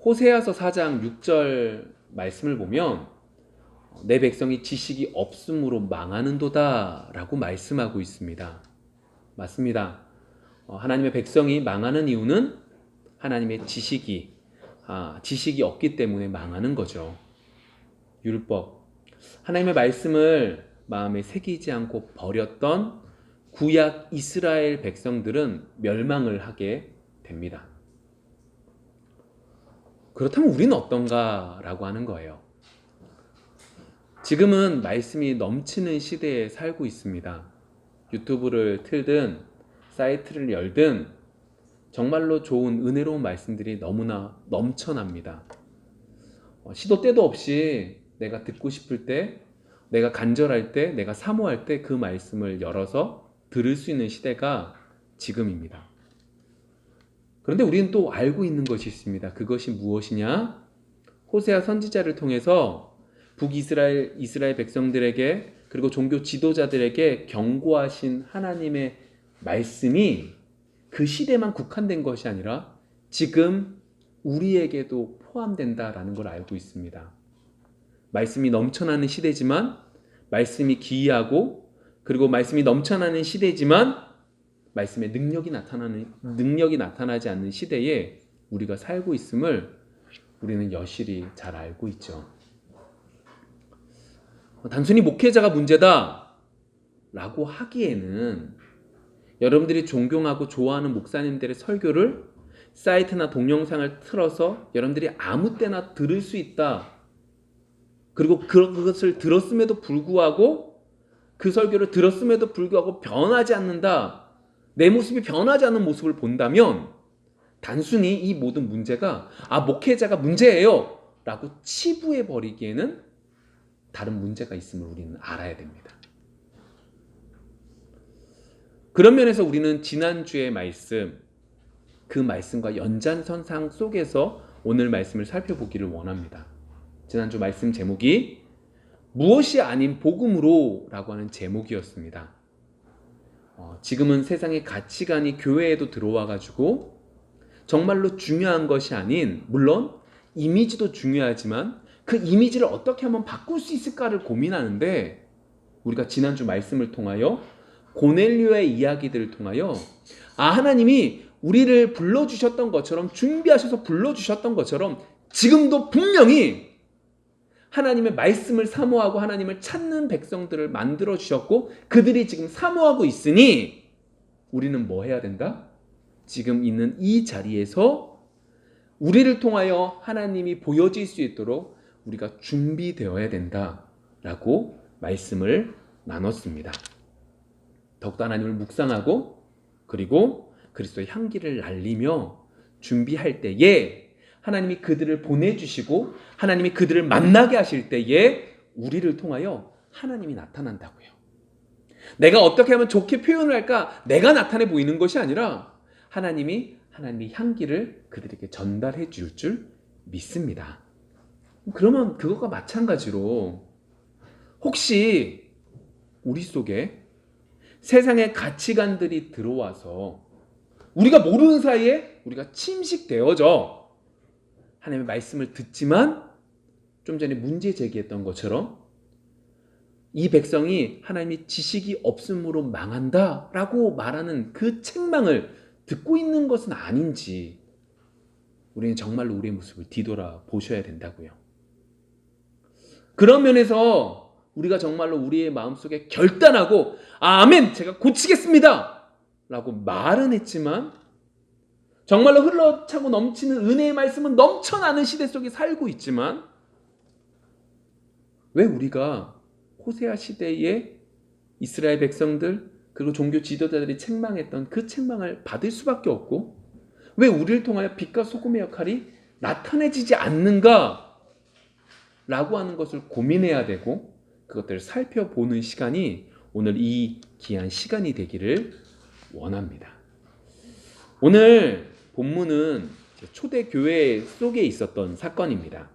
호세아서 4장 6절 말씀을 보면 내 백성이 지식이 없음으로 망하는도다 라고 말씀하고 있습니다. 맞습니다. 하나님의 백성이 망하는 이유는 하나님의 지식이 없기 때문에 망하는 거죠. 율법, 하나님의 말씀을 마음에 새기지 않고 버렸던 구약 이스라엘 백성들은 멸망을 하게 됩니다. 그렇다면 우리는 어떤가라고 하는 거예요. 지금은 말씀이 넘치는 시대에 살고 있습니다. 유튜브를 틀든 사이트를 열든 정말로 좋은 은혜로운 말씀들이 너무나 넘쳐납니다. 시도 때도 없이 내가 듣고 싶을 때, 내가 간절할 때, 내가 사모할 때 그 말씀을 열어서 들을 수 있는 시대가 지금입니다. 그런데 우리는 또 알고 있는 것이 있습니다. 그것이 무엇이냐? 호세아 선지자를 통해서 이스라엘 백성들에게 그리고 종교 지도자들에게 경고하신 하나님의 말씀이 그 시대만 국한된 것이 아니라 지금 우리에게도 포함된다라는 걸 알고 있습니다. 말씀이 넘쳐나는 시대지만, 말씀이 기이하고, 그리고 말씀이 넘쳐나는 시대지만 말씀의 능력이 나타나지 않는 시대에 우리가 살고 있음을 우리는 여실히 잘 알고 있죠. 단순히 목회자가 문제다 라고 하기에는 여러분들이 존경하고 좋아하는 목사님들의 설교를 사이트나 동영상을 틀어서 여러분들이 아무 때나 들을 수 있다. 그리고 그것을 들었음에도 불구하고 그 설교를 들었음에도 불구하고 변하지 않는다. 내 모습이 변하지 않는 모습을 본다면 단순히 이 모든 문제가 목회자가 문제예요 라고 치부해 버리기에는 다른 문제가 있음을 우리는 알아야 됩니다. 그런 면에서 우리는 지난주의 말씀, 그 말씀과 연장선상 속에서 오늘 말씀을 살펴보기를 원합니다. 지난주 말씀 제목이 무엇이 아닌 복음으로 라고 하는 제목이었습니다. 지금은 세상의 가치관이 교회에도 들어와가지고 정말로 중요한 것이 아닌, 물론 이미지도 중요하지만 그 이미지를 어떻게 하면 바꿀 수 있을까를 고민하는데, 우리가 지난주 말씀을 통하여 고넬료의 이야기들을 통하여 하나님이 우리를 불러주셨던 것처럼, 준비하셔서 불러주셨던 것처럼 지금도 분명히 하나님의 말씀을 사모하고 하나님을 찾는 백성들을 만들어 주셨고 그들이 지금 사모하고 있으니 우리는 뭐 해야 된다? 지금 있는 이 자리에서 우리를 통하여 하나님이 보여질 수 있도록 우리가 준비되어야 된다라고 말씀을 나눴습니다. 더욱더 하나님을 묵상하고 그리고 그리스도의 향기를 날리며 준비할 때에 하나님이 그들을 보내주시고 하나님이 그들을 만나게 하실 때에 우리를 통하여 하나님이 나타난다고요. 내가 어떻게 하면 좋게 표현을 할까? 내가 나타내 보이는 것이 아니라 하나님의 향기를 그들에게 전달해 줄 믿습니다. 그러면 그것과 마찬가지로 혹시 우리 속에 세상의 가치관들이 들어와서 우리가 모르는 사이에 우리가 침식되어져 하나님의 말씀을 듣지만 좀 전에 문제 제기했던 것처럼 이 백성이 하나님의 지식이 없음으로 망한다 라고 말하는 그 책망을 듣고 있는 것은 아닌지 우리는 정말로 우리의 모습을 뒤돌아 보셔야 된다고요. 그런 면에서 우리가 정말로 우리의 마음속에 결단하고 아멘! 제가 고치겠습니다! 라고 말은 했지만 정말로 흘러차고 넘치는 은혜의 말씀은 넘쳐나는 시대 속에 살고 있지만 왜 우리가 호세아 시대의 이스라엘 백성들 그리고 종교 지도자들이 책망했던 그 책망을 받을 수밖에 없고 왜 우리를 통하여 빛과 소금의 역할이 나타내지지 않는가 라고 하는 것을 고민해야 되고 그것들을 살펴보는 시간이 오늘 이 귀한 시간이 되기를 원합니다. 오늘 본문은 초대교회 속에 있었던 사건입니다.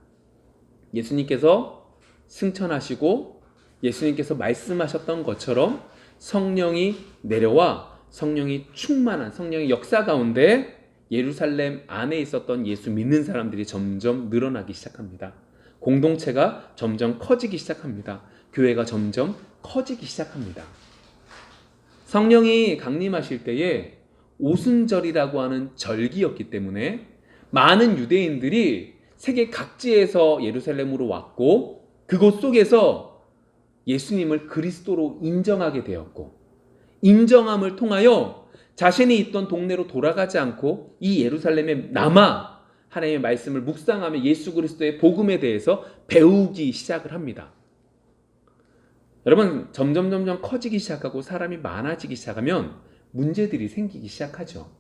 예수님께서 승천하시고 예수님께서 말씀하셨던 것처럼 성령이 내려와 성령이 충만한 성령의 역사 가운데 예루살렘 안에 있었던 예수 믿는 사람들이 점점 늘어나기 시작합니다. 공동체가 점점 커지기 시작합니다. 교회가 점점 커지기 시작합니다. 성령이 강림하실 때에 오순절이라고 하는 절기였기 때문에 많은 유대인들이 세계 각지에서 예루살렘으로 왔고 그곳 속에서 예수님을 그리스도로 인정하게 되었고 인정함을 통하여 자신이 있던 동네로 돌아가지 않고 이 예루살렘에 남아 하나님의 말씀을 묵상하며 예수 그리스도의 복음에 대해서 배우기 시작을 합니다. 여러분 점점 커지기 시작하고 사람이 많아지기 시작하면 문제들이 생기기 시작하죠.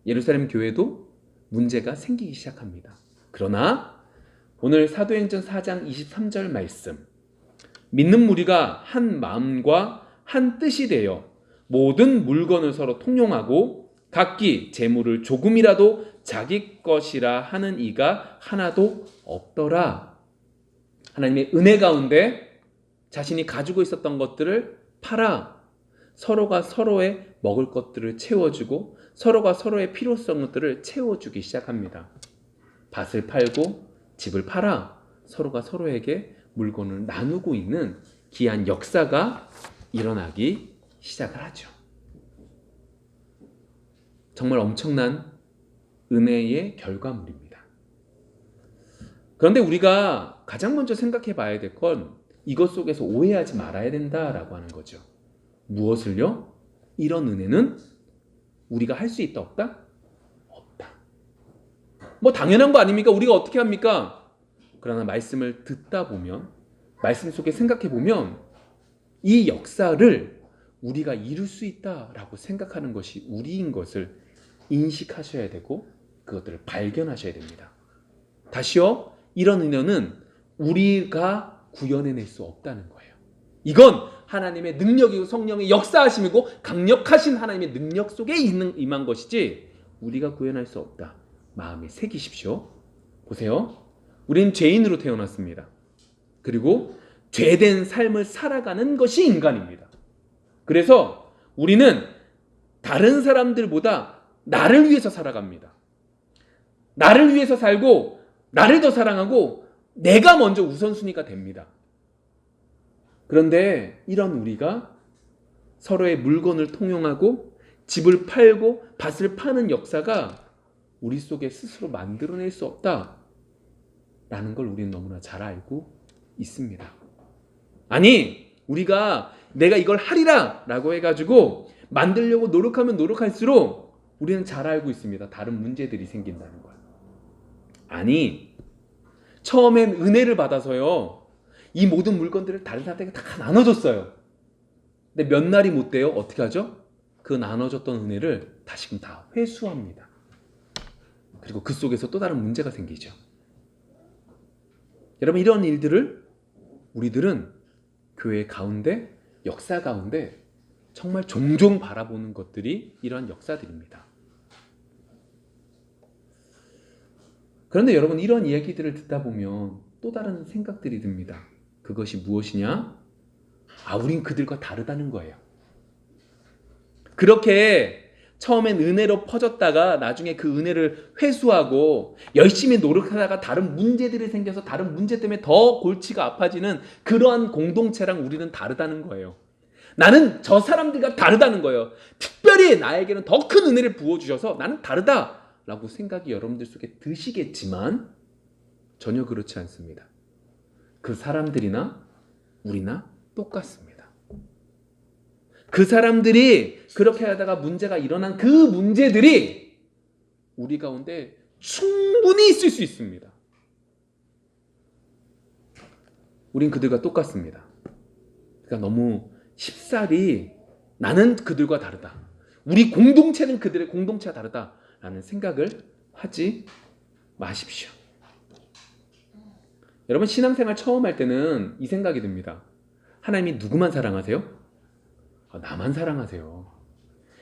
예루살렘 교회도 문제가 생기기 시작합니다. 그러나 오늘 사도행전 4장 23절 말씀 믿는 무리가 한 마음과 한 뜻이 되어 모든 물건을 서로 통용하고 각기 재물을 조금이라도 자기 것이라 하는 이가 하나도 없더라. 하나님의 은혜 가운데 자신이 가지고 있었던 것들을 팔아 서로가 서로의 먹을 것들을 채워주고 서로가 서로의 필요성들을 채워주기 시작합니다. 밭을 팔고 집을 팔아 서로가 서로에게 물건을 나누고 있는 귀한 역사가 일어나기 시작을 하죠. 정말 엄청난 은혜의 결과물입니다. 그런데 우리가 가장 먼저 생각해 봐야 될 건 이것 속에서 오해하지 말아야 된다라고 하는 거죠. 무엇을요? 이런 은혜는 우리가 할 수 있다 없다? 없다. 뭐 당연한 거 아닙니까? 우리가 어떻게 합니까? 그러나 말씀을 듣다 보면 말씀 속에 생각해 보면 이 역사를 우리가 이룰 수 있다라고 생각하는 것이 우리인 것을 인식하셔야 되고 그것들을 발견하셔야 됩니다. 다시요, 이런 은혜는 우리가 구현해낼 수 없다는 거예요. 이건 하나님의 능력이고 성령의 역사하심이고 강력하신 하나님의 능력 속에 임한 것이지 우리가 구현할 수 없다. 마음에 새기십시오. 보세요. 우리는 죄인으로 태어났습니다. 그리고 죄된 삶을 살아가는 것이 인간입니다. 그래서 우리는 다른 사람들보다 나를 위해서 살아갑니다. 나를 위해서 살고 나를 더 사랑하고 내가 먼저 우선순위가 됩니다. 그런데 이런 우리가 서로의 물건을 통용하고 집을 팔고 밭을 파는 역사가 우리 속에 스스로 만들어낼 수 없다라는 걸 우리는 너무나 잘 알고 있습니다. 아니, 우리가 내가 이걸 하리라 라고 해가지고 만들려고 노력하면 노력할수록 우리는 잘 알고 있습니다. 다른 문제들이 생긴다는 걸. 아니, 처음엔 은혜를 받아서요, 이 모든 물건들을 다른 사람에게 다 나눠줬어요. 근데 몇 날이 못 돼요. 어떻게 하죠? 그 나눠줬던 은혜를 다시금 다 회수합니다. 그리고 그 속에서 또 다른 문제가 생기죠. 여러분, 이런 일들을 우리들은 교회 가운데, 역사 가운데 정말 종종 바라보는 것들이 이러한 역사들입니다. 그런데 여러분, 이런 이야기들을 듣다 보면 또 다른 생각들이 듭니다. 그것이 무엇이냐? 우린 그들과 다르다는 거예요. 그렇게 처음엔 은혜로 퍼졌다가 나중에 그 은혜를 회수하고 열심히 노력하다가 다른 문제들이 생겨서 다른 문제 때문에 더 골치가 아파지는 그러한 공동체랑 우리는 다르다는 거예요. 나는 저 사람들과 다르다는 거예요. 특별히 나에게는 더 큰 은혜를 부어주셔서 나는 다르다라고 생각이 여러분들 속에 드시겠지만 전혀 그렇지 않습니다. 그 사람들이나 우리나 똑같습니다. 그 사람들이 그렇게 하다가 문제가 일어난 그 문제들이 우리 가운데 충분히 있을 수 있습니다. 우린 그들과 똑같습니다. 그러니까 너무 쉽사리 나는 그들과 다르다, 우리 공동체는 그들의 공동체와 다르다라는 생각을 하지 마십시오. 여러분, 신앙생활 처음 할 때는 이 생각이 듭니다. 하나님이 누구만 사랑하세요? 나만 사랑하세요.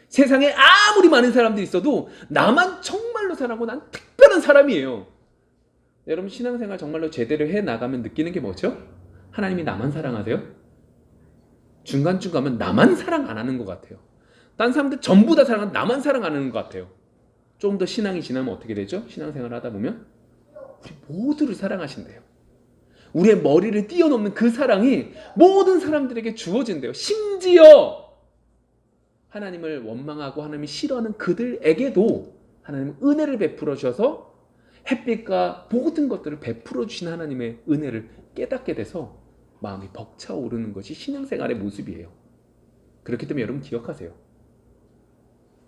세상에 아무리 많은 사람들이 있어도 나만 정말로 사랑하고 난 특별한 사람이에요. 여러분, 신앙생활 정말로 제대로 해나가면 느끼는 게 뭐죠? 하나님이 나만 사랑하세요? 중간중간 가면 나만 사랑 안 하는 것 같아요. 딴 사람들 전부 다 사랑하는데 나만 사랑 안 하는 것 같아요. 좀 더 신앙이 지나면 어떻게 되죠? 신앙생활을 하다 보면 우리 모두를 사랑하신대요. 우리의 머리를 뛰어넘는 그 사랑이 모든 사람들에게 주어진대요. 심지어 하나님을 원망하고 하나님이 싫어하는 그들에게도 하나님은 은혜를 베풀어 주셔서 햇빛과 모든 것들을 베풀어 주신 하나님의 은혜를 깨닫게 돼서 마음이 벅차오르는 것이 신앙생활의 모습이에요. 그렇기 때문에 여러분 기억하세요.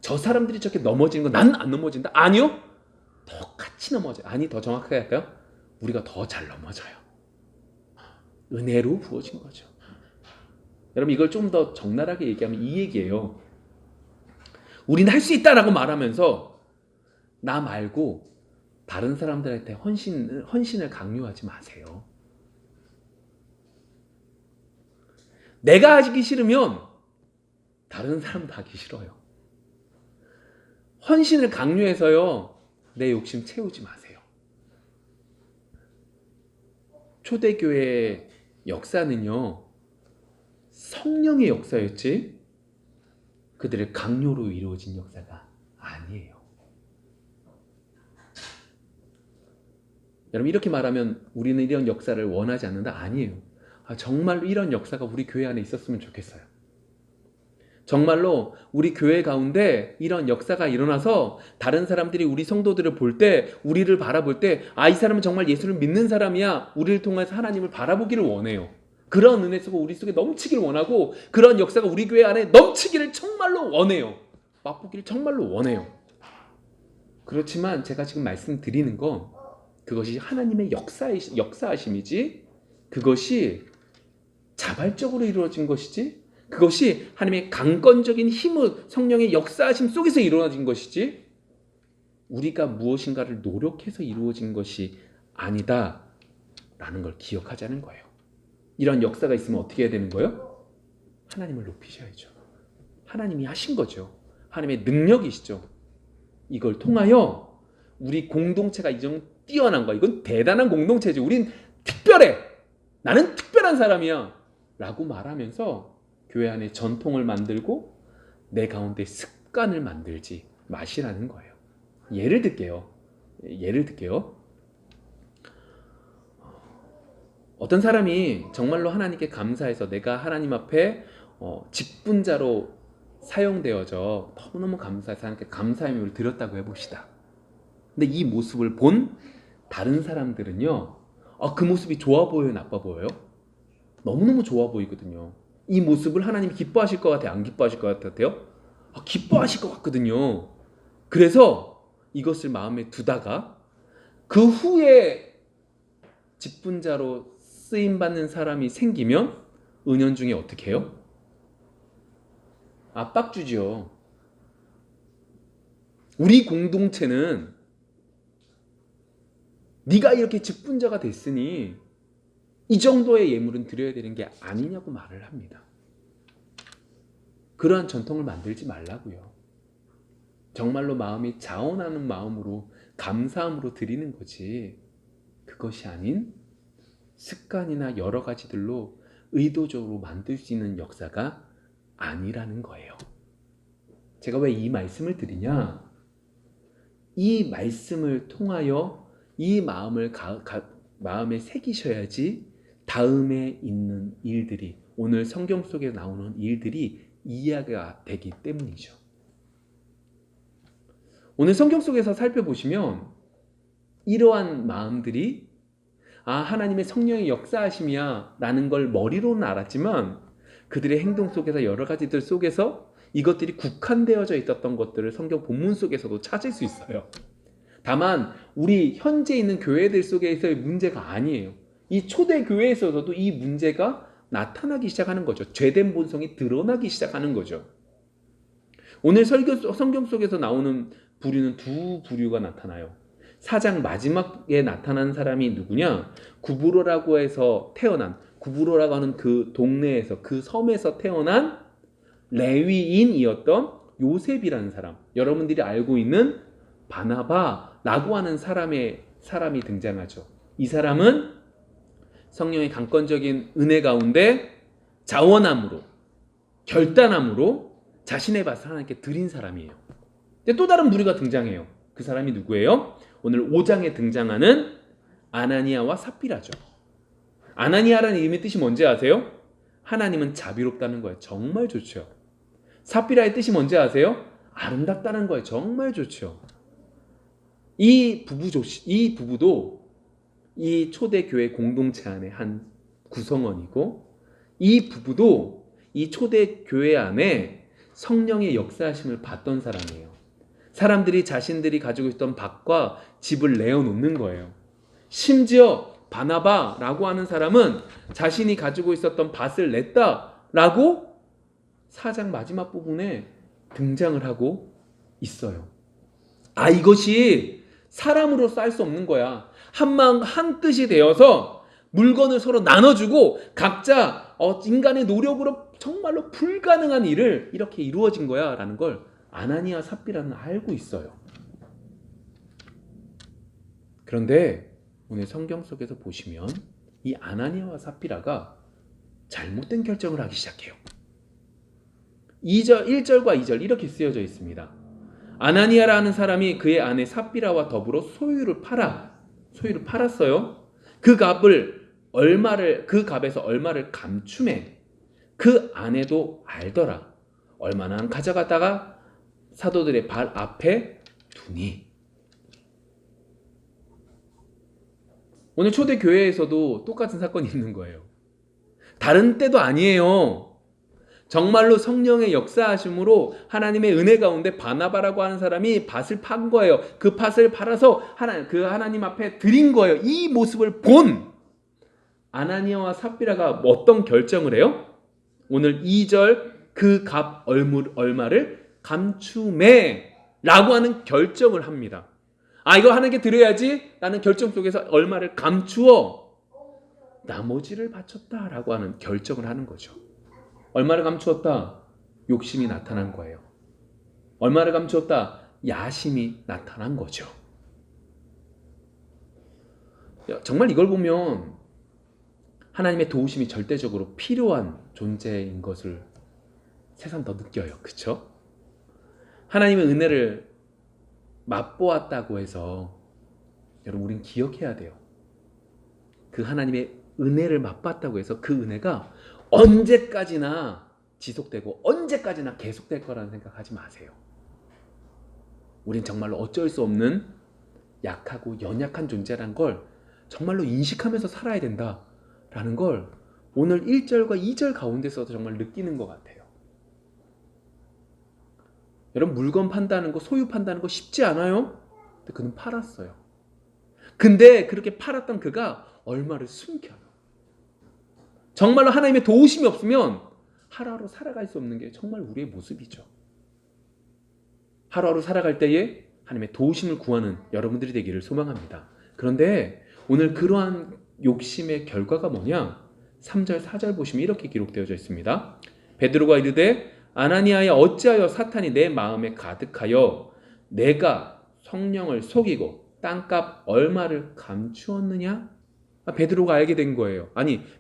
저 사람들이 저렇게 넘어지는 거 난 안 넘어진다? 아니요. 똑같이 넘어져요. 아니, 더 정확하게 할까요? 우리가 더 잘 넘어져요. 은혜로 부어진 거죠. 여러분, 이걸 좀 더 적나라하게 얘기하면 이 얘기예요. 우리는 할 수 있다라고 말하면서 나 말고 다른 사람들한테 헌신을 강요하지 마세요. 내가 하기 싫으면 다른 사람도 하기 싫어요. 헌신을 강요해서요, 내 욕심 채우지 마세요. 초대교회의 역사는요, 성령의 역사였지 그들의 강요로 이루어진 역사가 아니에요. 여러분, 이렇게 말하면 우리는 이런 역사를 원하지 않는다? 아니에요. 정말로 이런 역사가 우리 교회 안에 있었으면 좋겠어요. 정말로 우리 교회 가운데 이런 역사가 일어나서 다른 사람들이 우리 성도들을 볼 때, 우리를 바라볼 때, 이 사람은 정말 예수를 믿는 사람이야, 우리를 통해서 하나님을 바라보기를 원해요. 그런 은혜 속에 우리 속에 넘치기를 원하고, 그런 역사가 우리 교회 안에 넘치기를 정말로 원해요. 맛보기를 정말로 원해요. 그렇지만 제가 지금 말씀드리는 건 그것이 하나님의 역사하심이지, 그것이 자발적으로 이루어진 것이지, 그것이 하나님의 강권적인 힘을, 성령의 역사하심 속에서 이루어진 것이지, 우리가 무엇인가를 노력해서 이루어진 것이 아니다라는 걸 기억하자는 거예요. 이런 역사가 있으면 어떻게 해야 되는 거예요? 하나님을 높이셔야죠. 하나님이 하신 거죠. 하나님의 능력이시죠. 이걸 통하여 우리 공동체가 이 정도 뛰어난 거야. 이건 대단한 공동체지. 우린 특별해. 나는 특별한 사람이야. 라고 말하면서 교회 안에 전통을 만들고 내 가운데 습관을 만들지 마시라는 거예요. 예를 들게요. 어떤 사람이 정말로 하나님께 감사해서 내가 하나님 앞에 직분자로 사용되어져 너무너무 감사해서 하나님께 감사의 의미를 드렸다고 해봅시다. 근데 이 모습을 본 다른 사람들은요, 그 모습이 좋아 보여요, 나빠 보여요? 너무너무 좋아 보이거든요. 이 모습을 하나님이 기뻐하실 것 같아요? 안 기뻐하실 것 같아요? 기뻐하실 것 같거든요. 그래서 이것을 마음에 두다가 그 후에 직분자로 쓰임받는 사람이 생기면 은연중에 어떻게 해요? 압박 주죠. 우리 공동체는 네가 이렇게 직분자가 됐으니 이 정도의 예물은 드려야 되는 게 아니냐고 말을 합니다. 그러한 전통을 만들지 말라고요. 정말로 마음이 자원하는 마음으로, 감사함으로 드리는 거지, 그것이 아닌 습관이나 여러 가지들로 의도적으로 만들 수 있는 역사가 아니라는 거예요. 제가 왜 이 말씀을 드리냐? 이 말씀을 통하여 이 마음을 마음에 새기셔야지 다음에 있는 일들이, 오늘 성경 속에 나오는 일들이 이해가 되기 때문이죠. 오늘 성경 속에서 살펴보시면 이러한 마음들이 하나님의 성령의 역사하심이야 라는 걸 머리로는 알았지만 그들의 행동 속에서, 여러 가지들 속에서 이것들이 국한되어져 있었던 것들을 성경 본문 속에서도 찾을 수 있어요. 다만 우리 현재 있는 교회들 속에서의 문제가 아니에요. 이 초대 교회에서도 이 문제가 나타나기 시작하는 거죠. 죄된 본성이 드러나기 시작하는 거죠. 오늘 성경 속에서 나오는 부류는 두 부류가 나타나요. 4장 마지막에 나타난 사람이 누구냐? 구브로라고 해서 태어난, 구브로라고 하는 그 동네에서, 그 섬에서 태어난 레위인이었던 요셉이라는 사람, 여러분들이 알고 있는 바나바라고 하는 사람이 등장하죠. 이 사람은 성령의 강권적인 은혜 가운데 자원함으로, 결단함으로 자신의 밭을 하나님께 드린 사람이에요. 근데 또 다른 무리가 등장해요. 그 사람이 누구예요? 오늘 5장에 등장하는 아나니아와 삽비라죠. 아나니아라는 이름의 뜻이 뭔지 아세요? 하나님은 자비롭다는 거예요. 정말 좋죠. 삽비라의 뜻이 뭔지 아세요? 아름답다는 거예요. 정말 좋죠. 이 부부도 이 초대교회 공동체 안에 한 구성원이고, 이 부부도 이 초대교회 안에 성령의 역사하심을 받던 사람이에요. 사람들이 자신들이 가지고 있던 밭과 집을 내어놓는 거예요. 심지어 바나바라고 하는 사람은 자신이 가지고 있었던 밭을 냈다라고 4장 마지막 부분에 등장을 하고 있어요. 이것이 사람으로서 할 수 없는 거야. 한 마음 한 뜻이 되어서 물건을 서로 나눠주고 각자 인간의 노력으로 정말로 불가능한 일을 이렇게 이루어진 거야 라는 걸 아나니아 삽비라는 알고 있어요. 그런데 오늘 성경 속에서 보시면 이 아나니아와 삽비라가 잘못된 결정을 하기 시작해요. 1절과 2절 이렇게 쓰여져 있습니다. 아나니아라는 사람이 그의 아내 삽비라와 더불어 소유를 팔았어요. 그 값에서 얼마를 감춤해. 그 아내도 알더라. 얼마나 가져갔다가 사도들의 발 앞에 두니. 오늘 초대교회에서도 똑같은 사건이 있는 거예요. 다른 때도 아니에요. 정말로 성령의 역사하심으로 하나님의 은혜 가운데 바나바라고 하는 사람이 밭을 판 거예요. 그 밭을 팔아서 하나님 앞에 드린 거예요. 이 모습을 본 아나니아와 삽비라가 어떤 결정을 해요? 오늘 2절 그 값 얼마를 감추매 라고 하는 결정을 합니다. 이거 하나님께 드려야지 라는 결정 속에서 얼마를 감추어 나머지를 바쳤다라고 하는 결정을 하는 거죠. 얼마를 감추었다? 욕심이 나타난 거예요. 얼마를 감추었다? 야심이 나타난 거죠. 정말 이걸 보면 하나님의 도우심이 절대적으로 필요한 존재인 것을 새삼 더 느껴요. 그렇죠? 하나님의 은혜를 맛보았다고 해서 여러분 우린 기억해야 돼요. 그 하나님의 은혜를 맛봤다고 해서 그 은혜가 언제까지나 지속되고 언제까지나 계속될 거라는 생각하지 마세요. 우린 정말로 어쩔 수 없는 약하고 연약한 존재라는 걸 정말로 인식하면서 살아야 된다라는 걸 오늘 1절과 2절 가운데서도 정말 느끼는 것 같아요. 여러분 물건 판다는 거, 소유 판다는 거 쉽지 않아요? 근데 그는 팔았어요. 근데 그렇게 팔았던 그가 얼마를 숨겨요. 정말로 하나님의 도우심이 없으면 하루하루 살아갈 수 없는 게 정말 우리의 모습이죠. 하루하루 살아갈 때에 하나님의 도우심을 구하는 여러분들이 되기를 소망합니다. 그런데 오늘 그러한 욕심의 결과가 뭐냐? 3절 4절 보시면 이렇게 기록되어져 있습니다. 베드로가 이르되 아나니아야 어찌하여 사탄이 내 마음에 가득하여 내가 성령을 속이고 땅값 얼마를 감추었느냐? 베드로가 알게 된 거예요.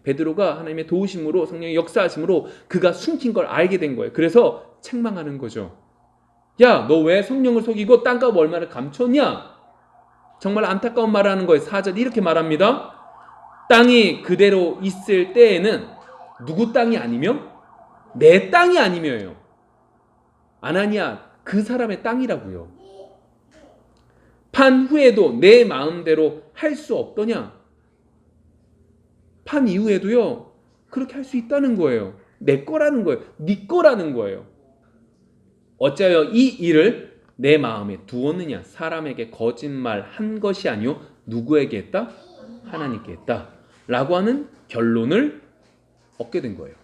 베드로가 하나님의 도우심으로 성령의 역사하심으로 그가 숨긴 걸 알게 된 거예요. 그래서 책망하는 거죠. 야, 너 왜 성령을 속이고 땅값 얼마를 감췄냐? 정말 안타까운 말을 하는 거예요. 4절 이렇게 말합니다. 땅이 그대로 있을 때에는 누구 땅이 아니며? 내 땅이 아니며요. 아나니아 그 사람의 땅이라고요. 판 후에도 내 마음대로 할 수 없더냐? 판 이후에도요 그렇게 할 수 있다는 거예요. 내 거라는 거예요. 네 거라는 거예요. 어찌하여 이 일을 내 마음에 두었느냐? 사람에게 거짓말 한 것이 아니요 누구에게 했다? 하나님께 했다 라고 하는 결론을 얻게 된 거예요.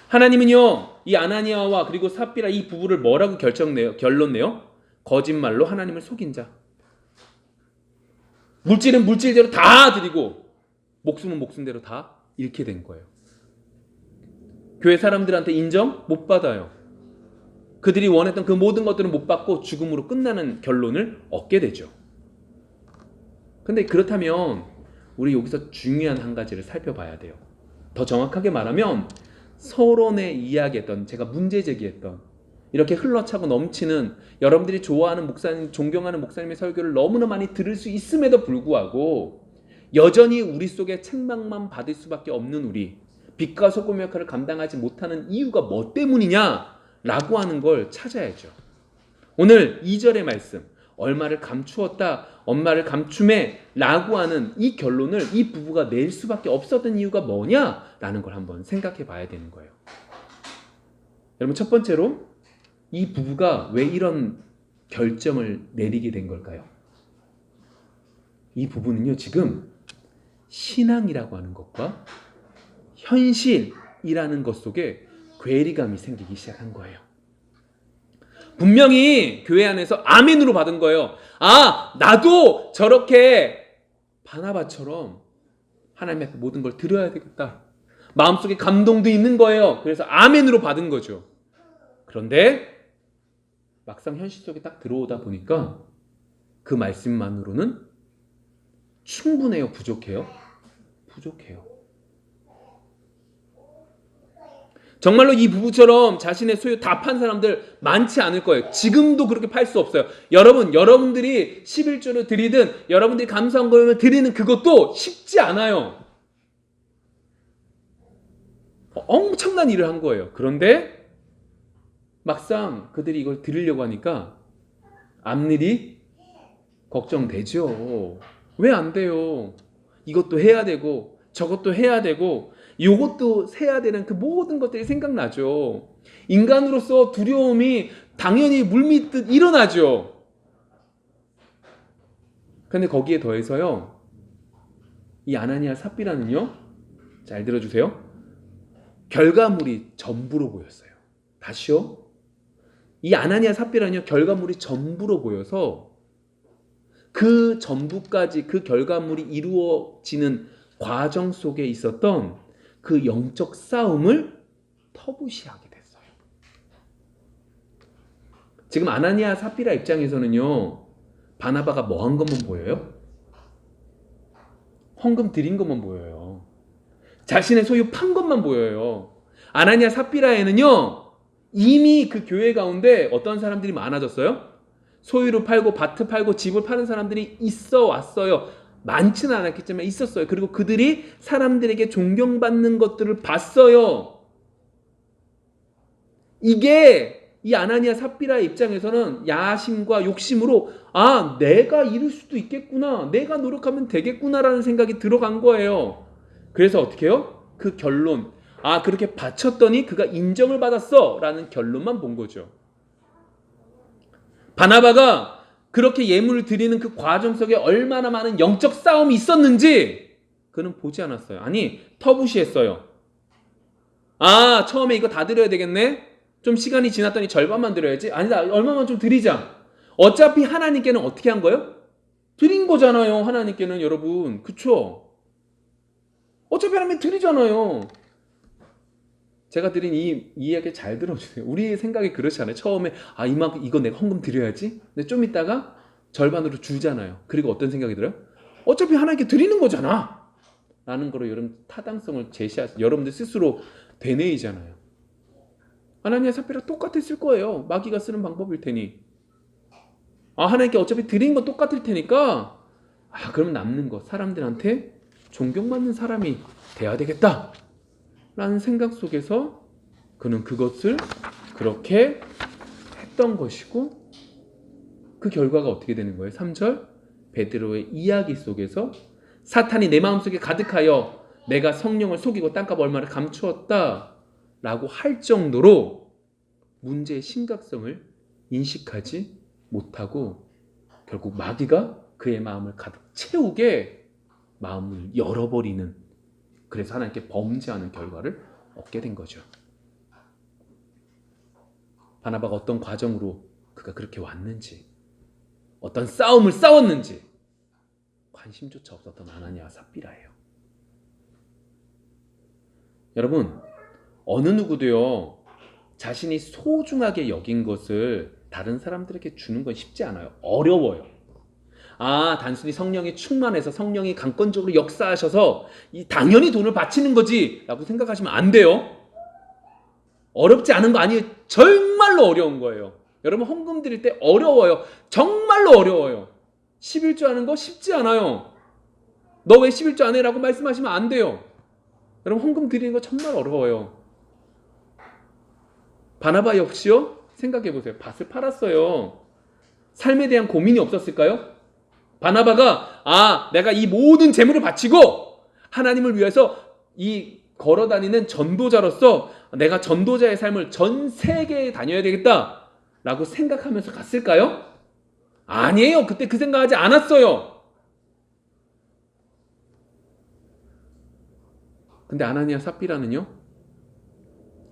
하나님은요 이 아나니아와 그리고 삽비라 이 부부를 뭐라고 결론 내요? 거짓말로 하나님을 속인 자. 물질은 물질대로 다 드리고 목숨은 목숨대로 다 잃게 된 거예요. 교회 사람들한테 인정 못 받아요. 그들이 원했던 그 모든 것들은 못 받고 죽음으로 끝나는 결론을 얻게 되죠. 근데 그렇다면 우리 여기서 중요한 한 가지를 살펴봐야 돼요. 더 정확하게 말하면 서론에 이야기했던 제가 문제 제기했던 이렇게 흘러차고 넘치는 여러분들이 좋아하는 목사님, 존경하는 목사님의 설교를 너무나 많이 들을 수 있음에도 불구하고 여전히 우리 속에 책망만 받을 수밖에 없는 우리, 빛과 소금 역할을 감당하지 못하는 이유가 뭐 때문이냐라고 하는 걸 찾아야죠. 오늘 2절의 말씀, 얼마를 감추었다, 엄마를 감춤해 라고 하는 이 결론을 이 부부가 낼 수밖에 없었던 이유가 뭐냐라는 걸 한번 생각해 봐야 되는 거예요. 여러분, 첫 번째로 이 부부가 왜 이런 결정을 내리게 된 걸까요? 이 부부는요, 지금 신앙이라고 하는 것과 현실이라는 것 속에 괴리감이 생기기 시작한 거예요. 분명히 교회 안에서 아멘으로 받은 거예요. 아, 나도 저렇게 바나바처럼 하나님 앞에 모든 걸 드려야 되겠다. 마음속에 감동도 있는 거예요. 그래서 아멘으로 받은 거죠. 그런데 막상 현실 속에 딱 들어오다 보니까 그 말씀만으로는 충분해요? 부족해요? 부족해요. 정말로 이 부부처럼 자신의 소유 다 판 사람들 많지 않을 거예요. 지금도 그렇게 팔 수 없어요. 여러분들이 11조를 드리든 여러분들이 감사헌금을 드리는 그것도 쉽지 않아요. 엄청난 일을 한 거예요. 그런데 막상 그들이 이걸 드리려고 하니까 앞일이 걱정되죠. 왜 안 돼요? 이것도 해야 되고 저것도 해야 되고 이것도 해야 되는 그 모든 것들이 생각나죠. 인간으로서 두려움이 당연히 물밀듯 일어나죠. 그런데 거기에 더해서요, 이 아나니아 삽비라는요, 잘 들어주세요, 결과물이 전부로 보였어요. 다시요, 이 아나니아 삽비라는요, 결과물이 전부로 보여서 그 전부까지 그 결과물이 이루어지는 과정 속에 있었던 그 영적 싸움을 터부시하게 됐어요. 지금 아나니아 삽비라 입장에서는요, 바나바가 뭐 한 것만 보여요? 헌금 드린 것만 보여요. 자신의 소유 판 것만 보여요. 아나니아 삽비라에는요, 이미 그 교회 가운데 어떤 사람들이 많아졌어요? 소유를 팔고 밭을 팔고 집을 파는 사람들이 있어 왔어요. 많지는 않았겠지만 있었어요. 그리고 그들이 사람들에게 존경받는 것들을 봤어요. 이게 이 아나니아 삽비라의 입장에서는 야심과 욕심으로 아, 내가 이룰 수도 있겠구나, 내가 노력하면 되겠구나라는 생각이 들어간 거예요. 그래서 어떻게 해요? 그 결론, 아, 그렇게 바쳤더니 그가 인정을 받았어 라는 결론만 본 거죠. 바나바가 그렇게 예물을 드리는 그 과정 속에 얼마나 많은 영적 싸움이 있었는지 그는 보지 않았어요. 아니, 터부시했어요. 아, 처음에 이거 다 드려야 되겠네? 좀 시간이 지났더니 절반만 드려야지? 아니다, 얼마만 좀 드리자. 어차피 하나님께는 어떻게 한 거예요? 드린 거잖아요. 하나님께는. 여러분, 그쵸? 어차피 하나님 드리잖아요. 제가 드린 이 이야기 잘 들어주세요. 우리 생각이 그렇지 않아요? 처음에 아, 이만큼 이거 내가 헌금 드려야지. 근데 좀 있다가 절반으로 주잖아요. 그리고 어떤 생각이 들어요? 어차피 하나님께 드리는 거잖아 라는 거로 여러분 타당성을 제시하세요. 여러분들 스스로 되뇌이잖아요. 하나님의 삽비라 똑같았을 거예요. 마귀가 쓰는 방법일 테니. 아, 하나님께 어차피 드린 거 똑같을 테니까 아, 그러면 남는 거 사람들한테 존경받는 사람이 돼야 되겠다 라는 생각 속에서 그는 그것을 그렇게 했던 것이고, 그 결과가 어떻게 되는 거예요? 3절 베드로의 이야기 속에서 사탄이 내 마음속에 가득하여 내가 성령을 속이고 땅값 얼마를 감추었다 라고 할 정도로 문제의 심각성을 인식하지 못하고 결국 마귀가 그의 마음을 가득 채우게 마음을 열어버리는, 그래서 하나님께 범죄하는 결과를 얻게 된 거죠. 바나바가 어떤 과정으로 그가 그렇게 왔는지, 어떤 싸움을 싸웠는지 관심조차 없었던 아나니아와 삽비라예요. 여러분, 어느 누구도요, 자신이 소중하게 여긴 것을 다른 사람들에게 주는 건 쉽지 않아요. 어려워요. 아, 단순히 성령이 충만해서 성령이 강권적으로 역사하셔서 당연히 돈을 바치는 거지 라고 생각하시면 안 돼요. 어렵지 않은 거 아니에요. 정말로 어려운 거예요. 여러분 헌금 드릴 때 어려워요. 정말로 어려워요. 11조 하는 거 쉽지 않아요. 너 왜 11조 안 해? 라고 말씀하시면 안 돼요. 여러분 헌금 드리는 거 정말 어려워요. 바나바 역시요. 생각해보세요. 밭을 팔았어요. 삶에 대한 고민이 없었을까요? 바나바가 내가 이 모든 재물을 바치고 하나님을 위해서 이 걸어다니는 전도자로서 내가 전도자의 삶을 전 세계에 다녀야 되겠다 라고 생각하면서 갔을까요? 아니에요. 그때 그 생각하지 않았어요. 근데 아나니아 삽비라는요,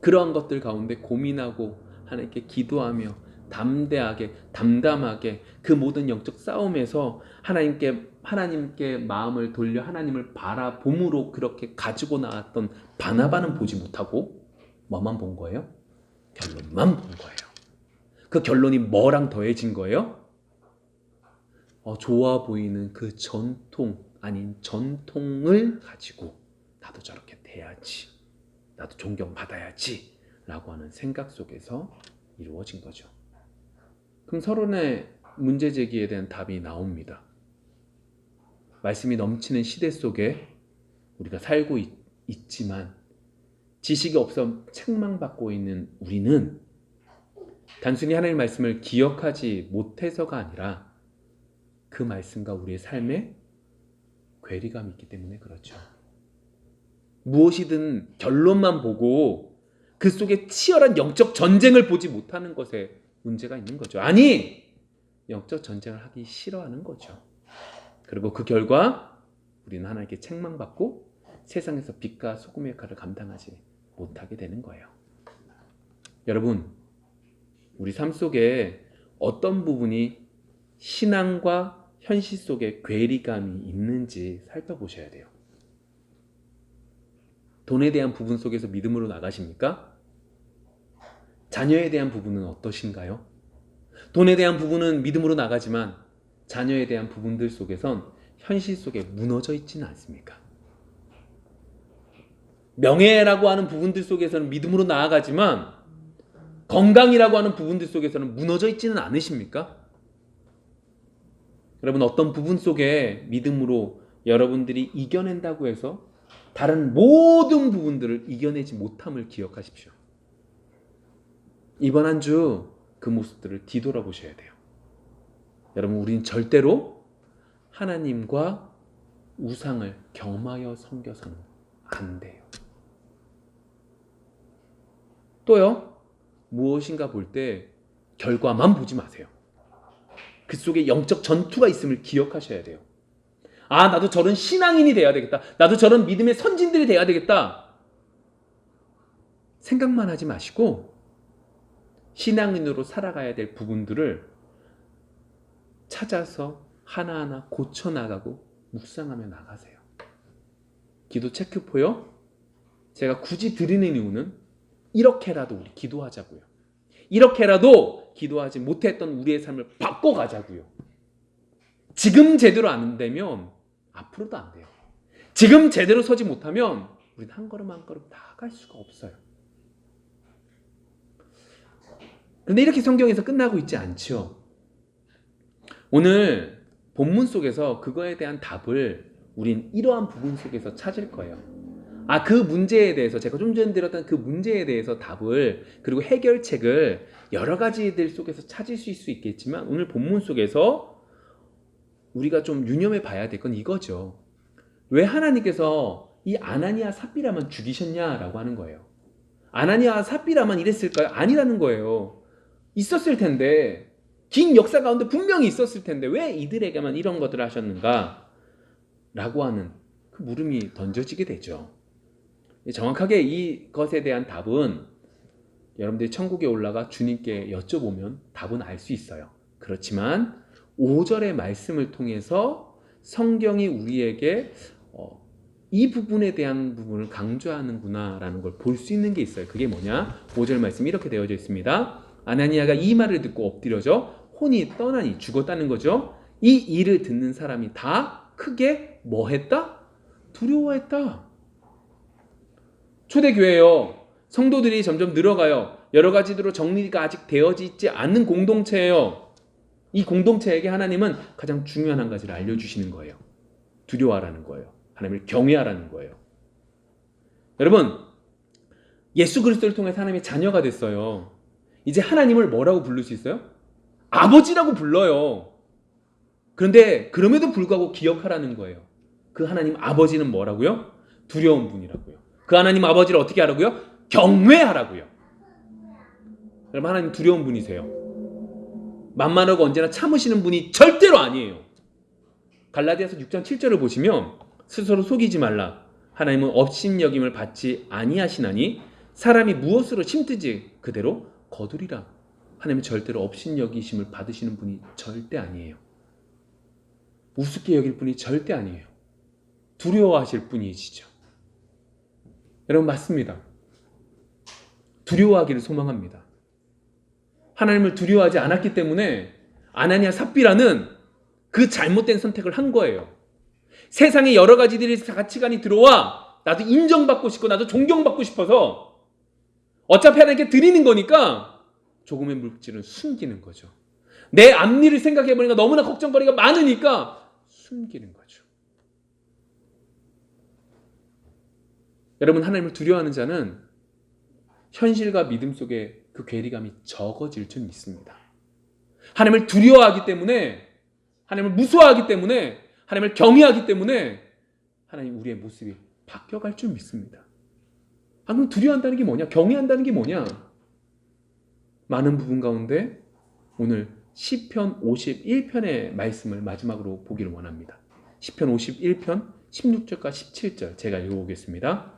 그러한 것들 가운데 고민하고 하나님께 기도하며 담대하게 담담하게 그 모든 영적 싸움에서 하나님께 마음을 돌려 하나님을 바라봄으로 그렇게 가지고 나왔던 바나바는 보지 못하고 뭐만 본 거예요? 결론만 본 거예요. 그 결론이 뭐랑 더해진 거예요? 좋아 보이는 그 전통 아닌 전통을 가지고 나도 저렇게 돼야지, 나도 존경받아야지 라고 하는 생각 속에서 이루어진 거죠. 그럼 서론의 문제 제기에 대한 답이 나옵니다. 말씀이 넘치는 시대 속에 우리가 살고 있지만 지식이 없어 책망받고 있는 우리는 단순히 하나님의 말씀을 기억하지 못해서가 아니라 그 말씀과 우리의 삶에 괴리감이 있기 때문에 그렇죠. 무엇이든 결론만 보고 그 속에 치열한 영적 전쟁을 보지 못하는 것에 문제가 있는 거죠. 아니, 영적 전쟁을 하기 싫어하는 거죠. 그리고 그 결과 우리는 하나님께 책망받고 세상에서 빛과 소금의 역할을 감당하지 못하게 되는 거예요. 여러분, 우리 삶 속에 어떤 부분이 신앙과 현실 속에 괴리감이 있는지 살펴보셔야 돼요. 돈에 대한 부분 속에서 믿음으로 나가십니까? 자녀에 대한 부분은 어떠신가요? 돈에 대한 부분은 믿음으로 나가지만 자녀에 대한 부분들 속에선 현실 속에 무너져 있지는 않습니까? 명예라고 하는 부분들 속에서는 믿음으로 나아가지만 건강이라고 하는 부분들 속에서는 무너져 있지는 않으십니까? 여러분, 어떤 부분 속에 믿음으로 여러분들이 이겨낸다고 해서 다른 모든 부분들을 이겨내지 못함을 기억하십시오. 이번 한 주 그 모습들을 뒤돌아보셔야 돼요. 여러분, 우린 절대로 하나님과 우상을 겸하여 섬겨서는 안 돼요. 또요, 무엇인가 볼 때 결과만 보지 마세요. 그 속에 영적 전투가 있음을 기억하셔야 돼요. 나도 저런 신앙인이 돼야 되겠다. 나도 저런 믿음의 선진들이 돼야 되겠다. 생각만 하지 마시고 신앙인으로 살아가야 될 부분들을 찾아서 하나하나 고쳐나가고 묵상하며 나가세요. 기도 체크표요. 제가 굳이 드리는 이유는 이렇게라도 우리 기도하자고요. 이렇게라도 기도하지 못했던 우리의 삶을 바꿔가자고요. 지금 제대로 안 되면 앞으로도 안 돼요. 지금 제대로 서지 못하면 우리는 한 걸음 한 걸음 나아갈 수가 없어요. 그런데 이렇게 성경에서 끝나고 있지 않죠. 오늘 본문 속에서 그거에 대한 답을 우린 이러한 부분 속에서 찾을 거예요. 그 문제에 대해서, 제가 좀 전에 드렸던 그 문제에 대해서 답을, 그리고 해결책을 여러 가지들 속에서 찾을 수 있겠지만 오늘 본문 속에서 우리가 좀 유념해 봐야 될 건 이거죠. 왜 하나님께서 이 아나니아 삽비라만 죽이셨냐라고 하는 거예요. 아나니아 삽비라만 이랬을까요? 아니라는 거예요. 있었을 텐데, 긴 역사 가운데 분명히 있었을 텐데 왜 이들에게만 이런 것들을 하셨는가? 라고 하는 그 물음이 던져지게 되죠. 정확하게 이것에 대한 답은 여러분들이 천국에 올라가 주님께 여쭤보면 답은 알 수 있어요. 그렇지만 5절의 말씀을 통해서 성경이 우리에게 이 부분에 대한 부분을 강조하는구나 라는 걸 볼 수 있는 게 있어요. 그게 뭐냐? 5절 말씀이 이렇게 되어져 있습니다. 아나니아가 이 말을 듣고 엎드려져 혼이 떠나니, 죽었다는 거죠. 이 일을 듣는 사람이 다 크게 뭐 했다? 두려워했다. 초대교회요. 성도들이 점점 늘어가요. 여러 가지로 정리가 아직 되어지지 않는 공동체예요. 이 공동체에게 하나님은 가장 중요한 한 가지를 알려주시는 거예요. 두려워하라는 거예요. 하나님을 경외하라는 거예요. 여러분, 예수 그리스도를 통해 하나님의 자녀가 됐어요. 이제 하나님을 뭐라고 부를 수 있어요? 아버지라고 불러요. 그런데 그럼에도 불구하고 기억하라는 거예요. 그 하나님 아버지는 뭐라고요? 두려운 분이라고요. 그 하나님 아버지를 어떻게 하라고요? 경외하라고요. 여러분, 하나님 두려운 분이세요. 만만하고 언제나 참으시는 분이 절대로 아니에요. 갈라디아서 6장 7절을 보시면 스스로 속이지 말라. 하나님은 업신여김을 받지 아니하시나니 사람이 무엇으로 심든지 그대로 거두리라. 하나님은 절대로 업신여기심을 받으시는 분이 절대 아니에요. 우습게 여길 분이 절대 아니에요. 두려워하실 분이시죠. 여러분, 맞습니다. 두려워하기를 소망합니다. 하나님을 두려워하지 않았기 때문에 아나니아 삽비라는 그 잘못된 선택을 한 거예요. 세상에 여러 가지들이 가치관이 들어와 나도 인정받고 싶고 나도 존경받고 싶어서 어차피 하나님께 드리는 거니까 조금의 물질은 숨기는 거죠. 내 앞일을 생각해보니까 너무나 걱정거리가 많으니까 숨기는 거죠. 여러분, 하나님을 두려워하는 자는 현실과 믿음 속에 그 괴리감이 적어질 줄 믿습니다. 하나님을 두려워하기 때문에, 하나님을 무서워하기 때문에, 하나님을 경외하기 때문에 하나님 우리의 모습이 바뀌어갈 줄 믿습니다. 그럼 두려워한다는 게 뭐냐? 경외한다는 게 뭐냐? 많은 부분 가운데 오늘 시편 51편의 말씀을 마지막으로 보기를 원합니다. 시편 51편 16절과 17절 제가 읽어보겠습니다.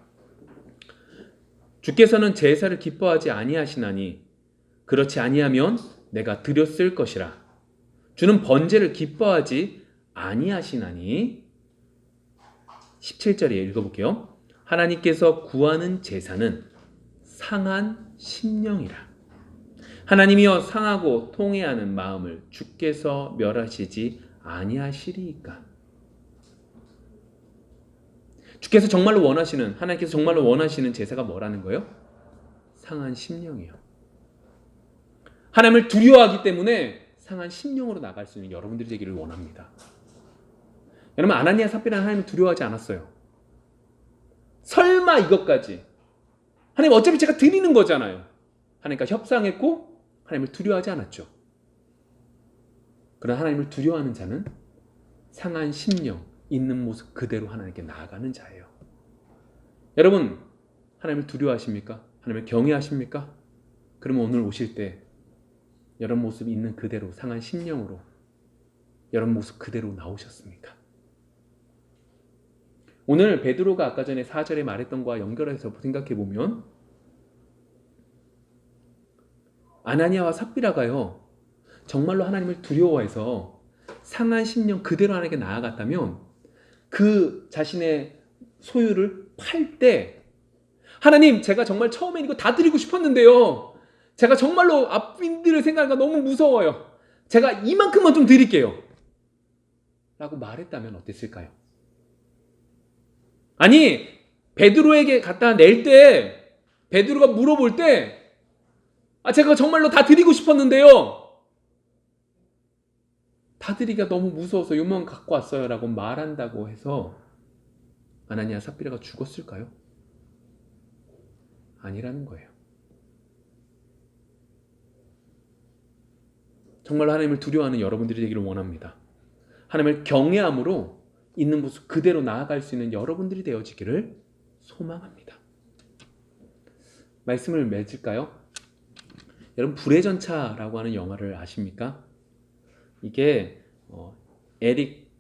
주께서는 제사를 기뻐하지 아니하시나니 그렇지 아니하면 내가 드렸을 것이라. 주는 번제를 기뻐하지 아니하시나니. 17절에 읽어볼게요. 하나님께서 구하는 제사는 상한 심령이라. 하나님이여 상하고 통회하는 마음을 주께서 멸하시지 아니하시리이까. 주께서 정말로 원하시는, 하나님께서 정말로 원하시는 제사가 뭐라는 거예요? 상한 심령이요. 하나님을 두려워하기 때문에 상한 심령으로 나갈 수 있는 여러분들이 되기를 원합니다. 여러분, 아나니아 삽비라는 하나님을 두려워하지 않았어요. 설마 이것까지. 하나님 어차피 제가 드리는 거잖아요. 하나님과 협상했고 하나님을 두려워하지 않았죠. 그러나 하나님을 두려워하는 자는 상한 심령, 있는 모습 그대로 하나님께 나아가는 자예요. 여러분, 하나님을 두려워하십니까? 하나님을 경외하십니까? 그러면 오늘 오실 때 여러분 모습 있는 그대로 상한 심령으로 여러분 모습 그대로 나오셨습니까? 오늘 베드로가 아까 전에 4절에 말했던 것과 연결해서 생각해 보면 아나니아와 삽비라가요 정말로 하나님을 두려워해서 상한 심령 그대로 하나님께 나아갔다면 그 자신의 소유를 팔 때 하나님, 제가 정말 처음엔 이거 다 드리고 싶었는데요, 제가 정말로 앞인들을 생각하니까 너무 무서워요, 제가 이만큼만 좀 드릴게요 라고 말했다면 어땠을까요? 아니, 베드로에게 갖다 낼 때 베드로가 물어볼 때 제가 정말로 다 드리고 싶었는데요, 다 드리기가 너무 무서워서 요만 갖고 왔어요 라고 말한다고 해서 아나니아 삽비라가 죽었을까요? 아니라는 거예요. 정말로 하나님을 두려워하는 여러분들이 되기를 원합니다. 하나님을 경외함으로 있는 모습 그대로 나아갈 수 있는 여러분들이 되어지기를 소망합니다. 말씀을 맺을까요? 여러분, 불의 전차라고 하는 영화를 아십니까? 이게 에릭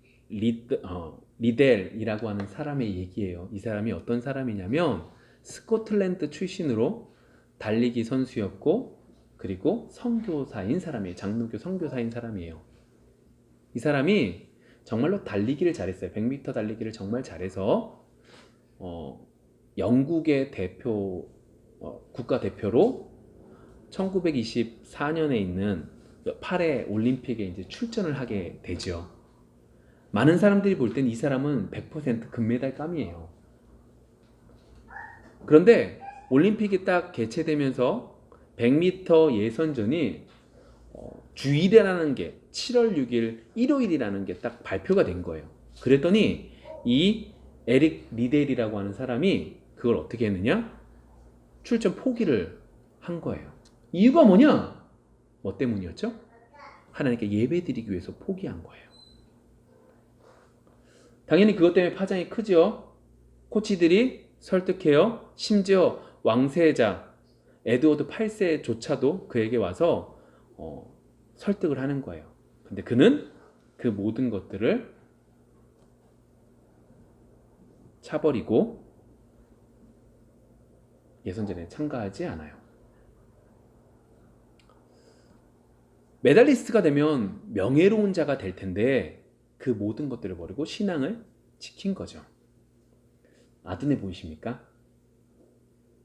리델이라고 하는 사람의 얘기예요. 이 사람이 어떤 사람이냐면 스코틀랜드 출신으로 달리기 선수였고 그리고 선교사인 사람이에요. 장로교 선교사인 사람이에요. 이 사람이 정말로 달리기를 잘했어요. 100m 달리기를 정말 잘해서 영국의 대표 국가대표로 1924년에 있는 8회 올림픽에 이제 출전을 하게 되죠. 많은 사람들이 볼 땐 이 사람은 100% 금메달 감이에요. 그런데 올림픽이 딱 개최되면서 100m 예선전이 주일이라는 게 7월 6일 일요일이라는 게 딱 발표가 된 거예요. 그랬더니 이 에릭 리델이라고 하는 사람이 그걸 어떻게 했느냐? 출전 포기를 한 거예요. 이유가 뭐냐? 뭐 때문이었죠? 하나님께 예배드리기 위해서 포기한 거예요. 당연히 그것 때문에 파장이 크죠. 코치들이 설득해요. 심지어 왕세자 에드워드 8세조차도 그에게 와서 설득을 하는 거예요. 근데 그는 그 모든 것들을 차버리고 예선전에 참가하지 않아요. 메달리스트가 되면 명예로운 자가 될 텐데 그 모든 것들을 버리고 신앙을 지킨 거죠. 아둔해 보이십니까?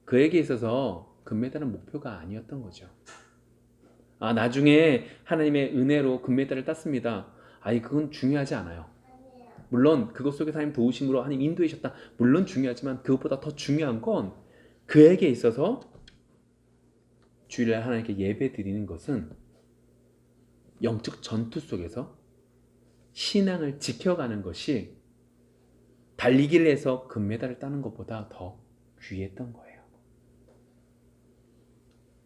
그에게 있어서 금메달은 목표가 아니었던 거죠. 나중에 하나님의 은혜로 금메달을 땄습니다. 그건 중요하지 않아요. 물론 그것 속에서 하나님 도우심으로 하나님 인도해주셨다. 물론 중요하지만 그것보다 더 중요한 건 그에게 있어서 주일날 하나님께 예배 드리는 것은 영적 전투 속에서 신앙을 지켜가는 것이 달리기를 해서 금메달을 따는 것보다 더 귀했던 거예요.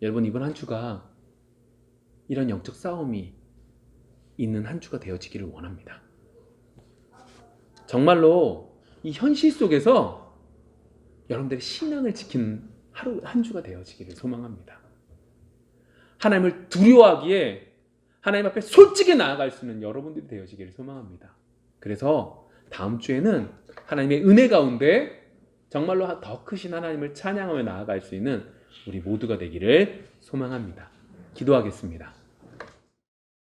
여러분, 이번 한 주가 이런 영적 싸움이 있는 한 주가 되어지기를 원합니다. 정말로 이 현실 속에서 여러분들의 신앙을 지키는 하루 한 주가 되어지기를 소망합니다. 하나님을 두려워하기에 하나님 앞에 솔직히 나아갈 수 있는 여러분들이 되어지기를 소망합니다. 그래서 다음 주에는 하나님의 은혜 가운데 정말로 더 크신 하나님을 찬양하며 나아갈 수 있는 우리 모두가 되기를 소망합니다. 기도하겠습니다.